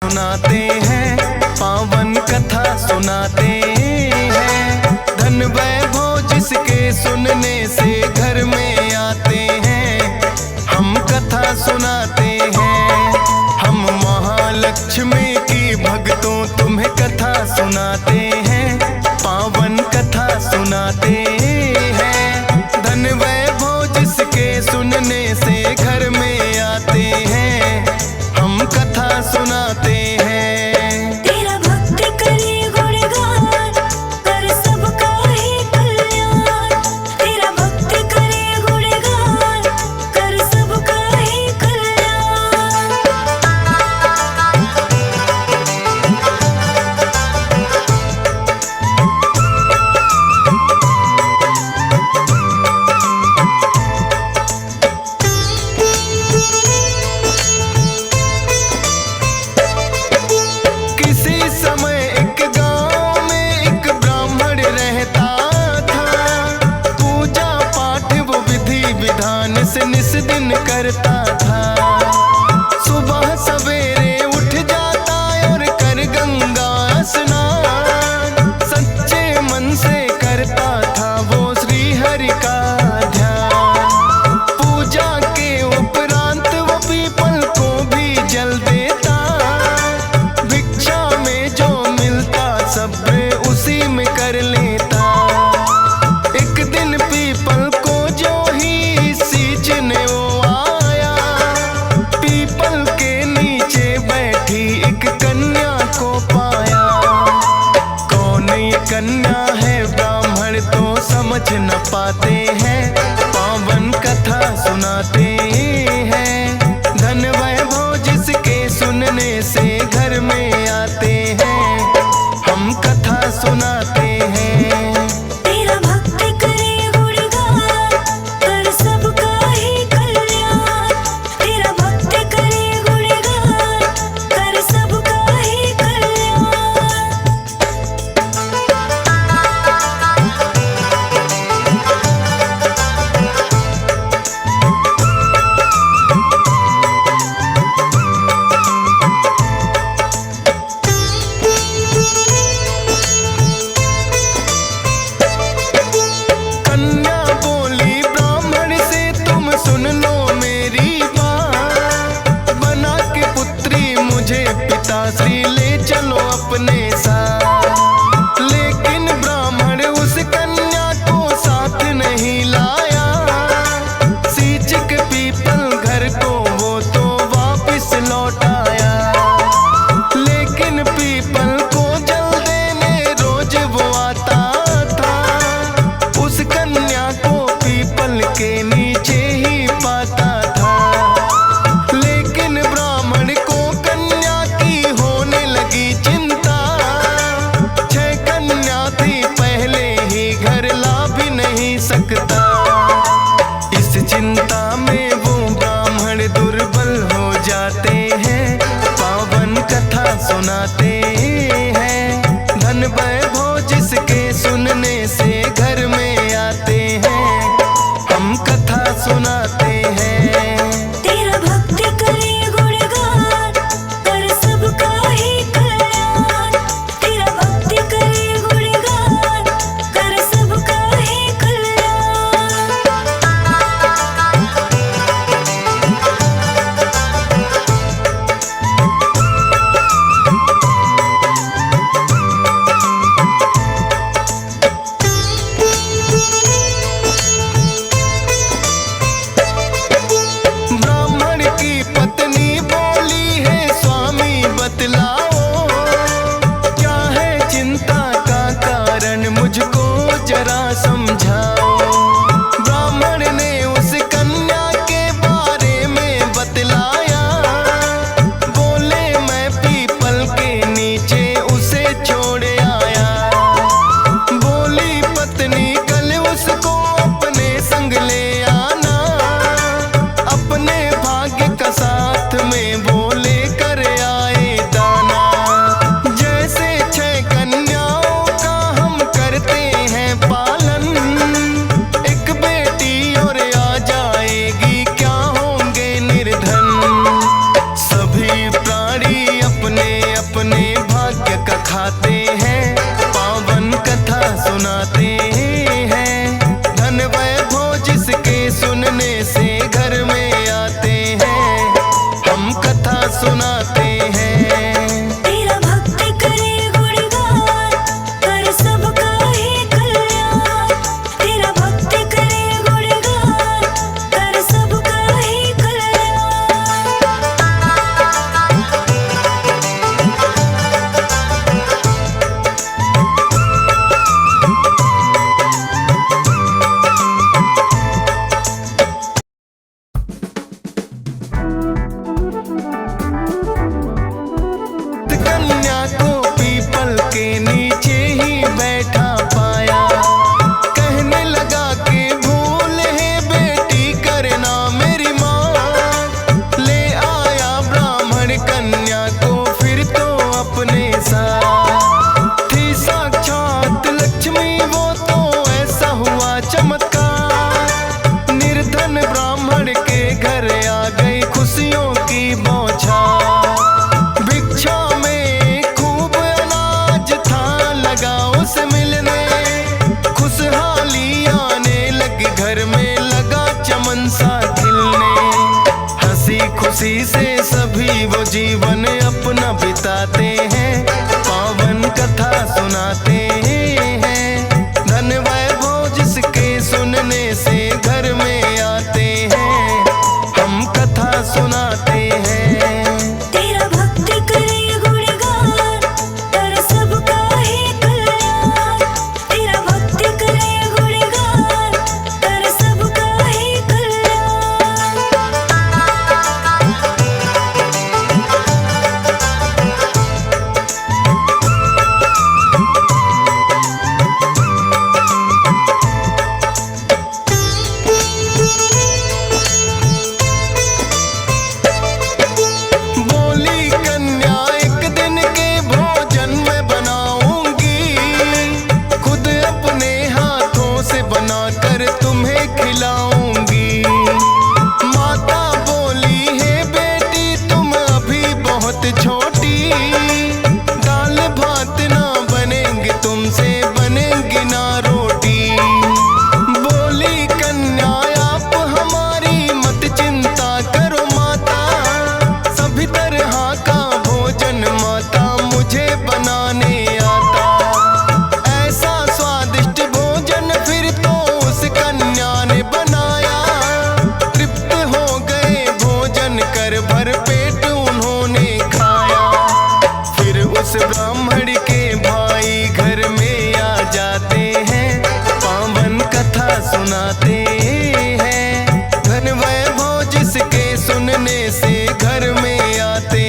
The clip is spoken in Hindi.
सुनाते हैं, पावन कथा सुनाते हैं। धन वैभव जिसके सुनने से घर में आते हैं, हम कथा सुनाते हैं। हम महालक्ष्मी की भक्तों तुम्हें कथा सुनाते हैं, पावन कथा सुनाते हैं। धन वैभव जिसके सुनने से घर में आते हैं, हम कथा सुनाते हैं। तेरा भक्त करे गुणगान, कर सबका ही कल्याण। तेरा भक्त करे गुणगान, कर सबका ही कल्याण। किसी समय एक गांव में एक ब्राह्मण रहता था। पूजा पाठ वो विधि विधान से निस दिन करता था। सुबह सवेरे उठ जाता और कर गंगा स्नान। सच्चे मन से करता था वो श्री हरि का ध्यान। पूजा के उपरांत वो पीपल को भी जल देता। भिक्षा में जो मिलता सब उसी में कर लेता। एक दिन पीपल को जो ही सींचने वो आया, पीपल के नीचे बैठी एक कन्या को पाया। कौन ये कन्या है ब्राह्मण तो समझ न पाते हैं, पावन कथा सुनाते हैं। धन वैभव जिसके सुनने से घर में आते हैं, हम कथा सुनाते हैं। तेरा भक्त करे गुणगान, कर सबका ही कल्याण। तेरा भक्त करे गुणगान, कर सबका ही कल्याण। कन्या बोली ब्राह्मण से तुम सुन लो मेरी बात। बना के पुत्री मुझे पिताश्री ले चलो अपने साथ। लेकिन ब्राह्मण उस कन्या को साथ नहीं लाया। सींच के पीपल घर को वो तो वापिस लौट आया। लेकिन पीपल को जल देने रोज वो आता था। उस कन्या को पीपल के नीचे ही पाता था। लेकिन ब्राह्मण को कन्या की होने लगी चिंता। 6 कन्या थी पहले ही घर ला भी नहीं सकता। इस चिंता में वो ब्राह्मण दुर्बल हो जाते हैं, पावन कथा सुनाते हैं। धन वैभव जिसके सुनने से घर में आते हैं, हम कथा सुनाते हैं। तेरा भक्त करे गुणगान, कर सबका ही कल्याण। तेरा भक्त करे गुणगान, कर सबका ही कल्याण। खाते हैं, पावन कथा सुनाते हैं। धन वैभव जिसके सुनने से घर में आते हैं, हम कथा सुनाते हैं। तेरा भक्ति करे गुणगान, कर सबका ही कल्याण। तेरा भक्ति करे गुणगान, कर सबका ही कल्याण। कन्या को पीपल के नीचे ही बैठा पाया, कहने लगा कि भूल है बेटी करना मेरी माँ। ले आया ब्राह्मण कन्या को फिर तो अपने साथ, थी साक्षात लक्ष्मी वो तो ऐसा हुआ चमत्कार। निर्धन ब्राह्मण के घर आ गई खुशियों की बौछार। भिक्षा में खूब अनाज था लगा उसे मिलने, खुशहाली आने लगी घर में लगा चमन सा खिलने। हंसी खुशी से सभी वो जीवन अपना बिताते हैं, पावन कथा सुनाते हैं। धन वैभव जिसके सुनने से घर में आते हैं, हम कथा सुनाते हैं। तेरा भक्ति करे गुणगान, कर सबका ही कल्याण। तेरा भक्ति करे गुणगान, कर सबका ही कल्याण। बोली कन्या एक दिन के भोजन में बनाऊंगी, खुद अपने हाथों से बनाकर तुम्हें खिलाऊंगी। माता बोली है बेटी तुम अभी बहुत छोटी, दाल भात ना बनेंगे तुमसे बनेंगी ना रोटी। बोली कन्या आप हमारी मत चिंता करो माता, सभी तरह का भोजन माता मुझे बनाने आता। ऐसा स्वादिष्ट भोजन फिर तो उस कन्या ने बनाया, तृप्त हो गए भोजन कर भर पेट उन्होंने खाया। फिर उस ब्राह्मण के भाई घर में आ जाते हैं, पावन कथा सुनाते हैं। धन वैभव जिसके सुनने से घर में आते